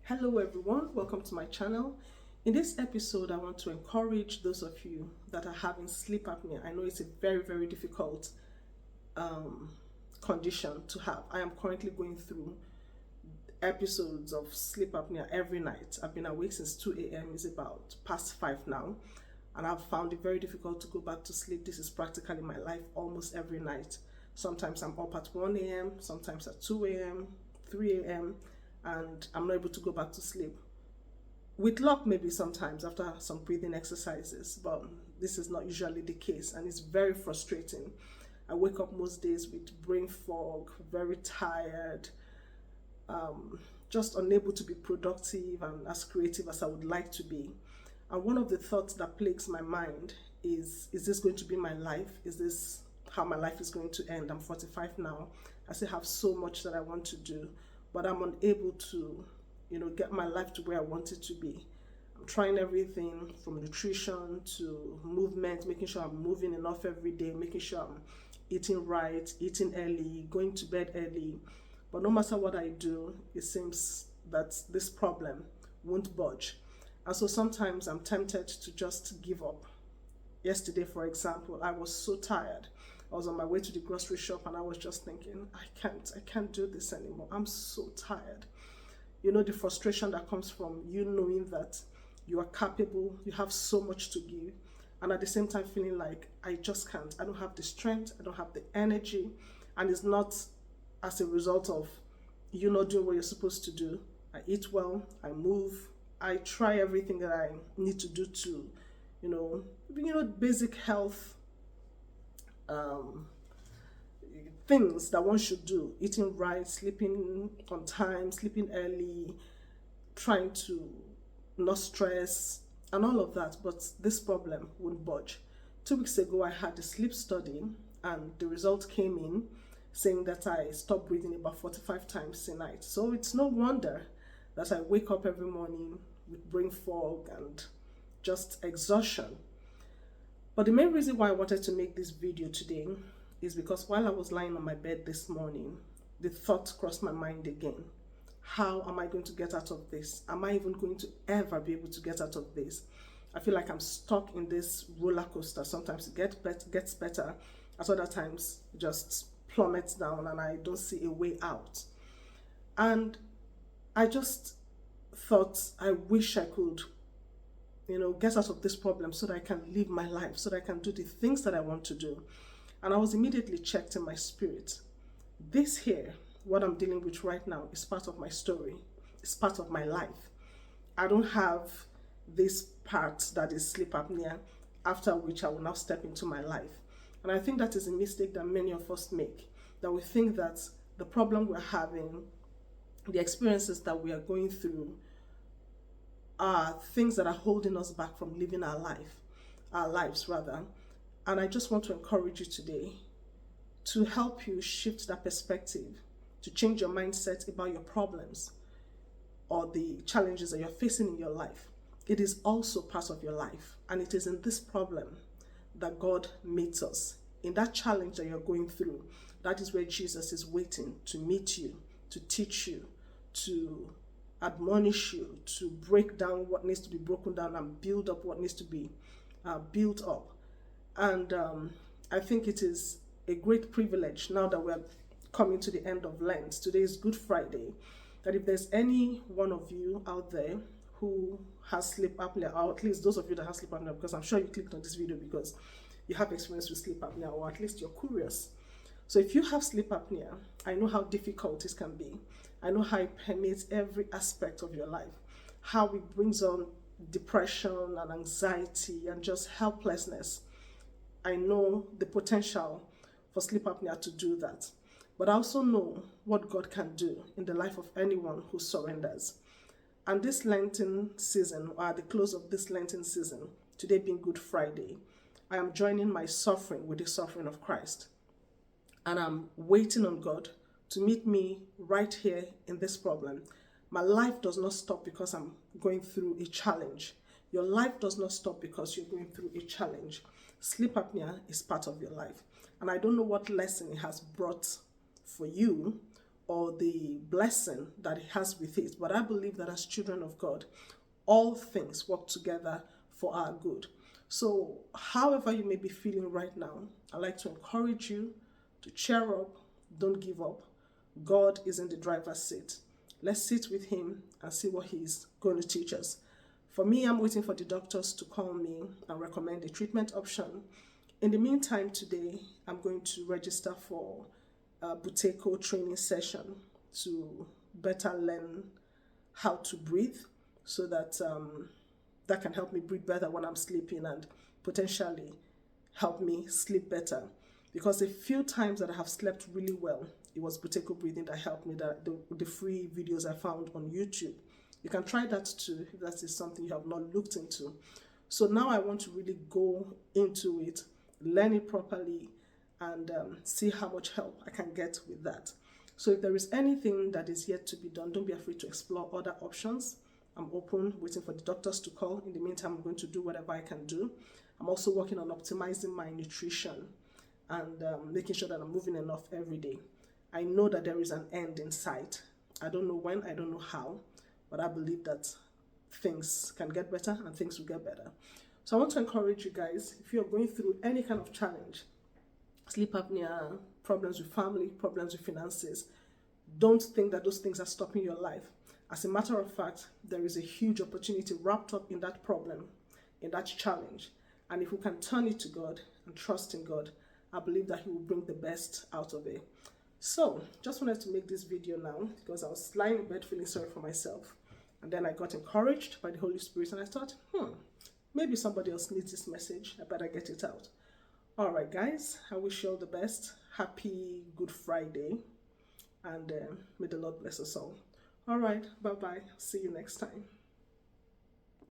Hello everyone, welcome to my channel. In this episode, I want to encourage those of you that are having sleep apnea. I know it's a very difficult condition to have. I am currently going through episodes of sleep apnea every night. I've been awake since 2 a.m. It's about past 5 now, and I've found it very difficult to go back to sleep. This is practically my life almost every night. Sometimes I'm up at 1 a.m., sometimes at 2 a.m., 3 a.m., and I'm not able to go back to sleep. With luck, maybe sometimes after some breathing exercises, but this is not usually the case, and it's very frustrating. I wake up most days with brain fog, very tired, just unable to be productive and as creative as I would like to be. And one of the thoughts that plagues my mind is this going to be my life? Is this how my life is going to end? I'm 45 now. I still have so much that I want to do, but I'm unable to, get my life to where I want it to be. I'm trying everything from nutrition to movement, making sure I'm moving enough every day, making sure I'm eating right, eating early, going to bed early. But no matter what I do, it seems that this problem won't budge. And so sometimes I'm tempted to just give up. Yesterday, for example, I was so tired. I was on my way to the grocery shop and I was just thinking, I can't do this anymore. I'm so tired. The frustration that comes from you knowing that you are capable, you have so much to give, and at the same time feeling like I just can't. I don't have the strength, I don't have the energy, and it's not as a result of you not doing what you're supposed to do. I eat well, I move, I try everything that I need to do to, basic health things that one should do: eating right, sleeping on time, sleeping early, trying to not stress and all of that. But this problem won't budge. 2 weeks ago I had a sleep study and the result came in saying that I stopped breathing about 45 times a night. So it's no wonder that I wake up every morning with brain fog and just exhaustion. But the main reason why I wanted to make this video today is because while I was lying on my bed this morning, the thought crossed my mind again. How am I going to get out of this? Am I even going to ever be able to get out of this? I feel like I'm stuck in this roller coaster. Sometimes it gets better, at other times it just plummets down and I don't see a way out. And I just thought, I wish I could get out of this problem so that I can live my life, so that I can do the things that I want to do. And I was immediately checked in my spirit. This here, what I'm dealing with right now, is part of my story. It's part of my life. I don't have this part that is sleep apnea, after which I will now step into my life. And I think that is a mistake that many of us make, that we think that the problem we're having, the experiences that we are going through, are things that are holding us back from living our lives rather. And I just want to encourage you today to help you shift that perspective, to change your mindset about your problems or the challenges that you're facing in your life. It is also part of your life, and it is in this problem that God meets us. In that challenge that you're going through, that is where Jesus is waiting to meet you, to teach you, to admonish you, to break down what needs to be broken down and build up what needs to be built up. And I think it is a great privilege, now that we're coming to the end of Lent. Today is Good Friday, that if there's any one of you out there who has sleep apnea, or at least those of you that have sleep apnea, because I'm sure you clicked on this video because you have experience with sleep apnea, or at least you're curious. So if you have sleep apnea, I know how difficult it can be. I know how it permeates every aspect of your life, how it brings on depression and anxiety and just helplessness. I know the potential for sleep apnea to do that. But I also know what God can do in the life of anyone who surrenders. And this Lenten season, or at the close of this Lenten season, today being Good Friday, I am joining my suffering with the suffering of Christ. And I'm waiting on God to meet me right here in this problem. My life does not stop because I'm going through a challenge. Your life does not stop because you're going through a challenge. Sleep apnea is part of your life. And I don't know what lesson it has brought for you, or the blessing that He has with it. But I believe that as children of God, all things work together for our good. So, however you may be feeling right now, I'd like to encourage you to cheer up, don't give up. God is in the driver's seat. Let's sit with Him and see what He's going to teach us. For me, I'm waiting for the doctors to call me and recommend a treatment option. In the meantime, today, I'm going to register for a Buteyko training session to better learn how to breathe, so that that can help me breathe better when I'm sleeping and potentially help me sleep better. Because a few times that I have slept really well, it was Buteyko breathing that helped me, the free videos I found on YouTube. You can try that too if that is something you have not looked into. So now I want to really go into it, learn it properly, and see how much help I can get with that. So if there is anything that is yet to be done, don't be afraid to explore other options. I'm open, waiting for the doctors to call. In the meantime, I'm going to do whatever I can do. I'm also working on optimizing my nutrition and making sure that I'm moving enough every day. I know that there is an end in sight. I don't know when, I don't know how, but I believe that things can get better and things will get better. So I want to encourage you guys, if you're going through any kind of challenge, sleep apnea, problems with family, problems with finances, don't think that those things are stopping your life. As a matter of fact, there is a huge opportunity wrapped up in that problem, in that challenge. And if we can turn it to God and trust in God, I believe that He will bring the best out of it. So, just wanted to make this video now because I was lying in bed feeling sorry for myself. And then I got encouraged by the Holy Spirit and I thought, maybe somebody else needs this message. I better get it out. All right, guys, I wish you all the best. Happy Good Friday. And may the Lord bless us all. All right, bye-bye. See you next time.